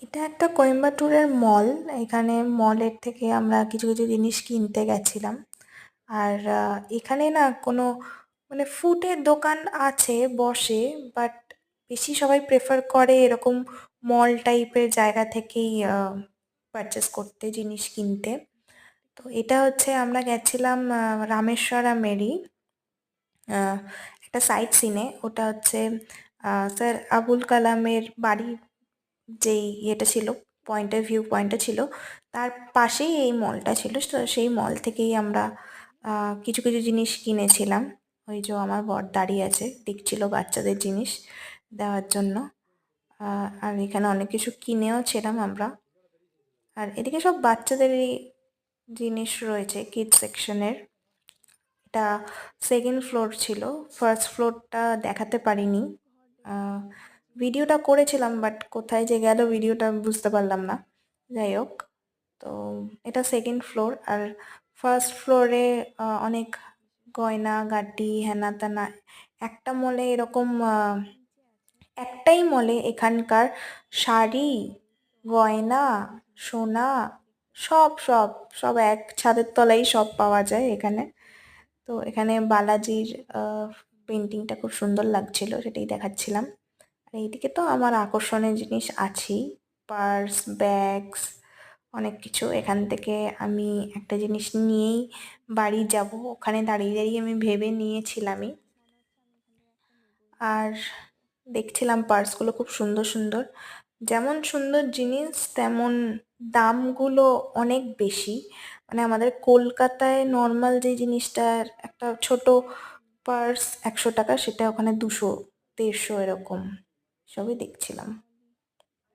এটা একটা কোয়েম্বাটুরের মল। এখানে মলের থেকে আমরা কিছু কিছু জিনিস কিনতে গেছিলাম। আর এখানে না কোনো মানে ফুডের দোকান আছে, বসে, বাট বেশি সবাই প্রেফার করে এরকম মল টাইপের জায়গা থেকেই পারচেস করতে, জিনিস কিনতে। তো এটা হচ্ছে আমরা গেছিলাম রামেশ্বরামেরই একটা সাইট সিনে। ওটা হচ্ছে স্যার আবুল কালামের বাড়ির যেই ইয়েটা ছিল, ভিউ পয়েন্টটা ছিল, তার পাশেই এই মলটা ছিল। তো সেই মল থেকেই আমরা কিছু কিছু জিনিস কিনেছিলাম। ওই যে আমার বর দাঁড়িয়ে আছে, দেখছিল বাচ্চাদের জিনিস দেওয়ার জন্য। আর এখানে অনেক কিছু কিনেও ছিলাম আমরা। আর এদিকে সব বাচ্চাদেরই জিনিস রয়েছে কিডস সেকশনের। এটা সেকেন্ড ফ্লোর ছিল, ফার্স্ট ফ্লোরটা দেখাতে পারিনি। ভিডিওটা করেছিলাম, বাট কোথায় যে গেল ভিডিওটা বুঝতে পারলাম না। যাই হোক, তো এটা সেকেন্ড ফ্লোর। আর ফার্স্ট ফ্লোরে অনেক গয়না গাটি হেনা তেনা। একটা মলে এরকম একটাই মলে এখানকার শাড়ি, গয়না, সোনা, সব সব সব এক ছাদের তলায় সব পাওয়া যায় এখানে। তো এখানে বালাজির পেন্টিংটা খুব সুন্দর লাগছিল, সেটাই দেখাচ্ছিলাম। আর এইদিকে তো আমার আকর্ষণের জিনিস আছেই, পার্স, ব্যাগস, অনেক কিছু। এখান থেকে আমি একটা জিনিস নিয়েই বাড়ি যাব, ওখানে দাঁড়িয়ে দাঁড়িয়ে আমি ভেবে নিয়েছিলামই। আর দেখছিলাম পার্সগুলো খুব সুন্দর সুন্দর। যেমন সুন্দর জিনিস তেমন দামগুলো অনেক বেশি। মানে আমাদের কলকাতায় নর্মাল যে জিনিসটার একটা ছোট পার্স 100 টাকা, সেটা ওখানে 200, 150 এরকম সবই দেখছিলাম।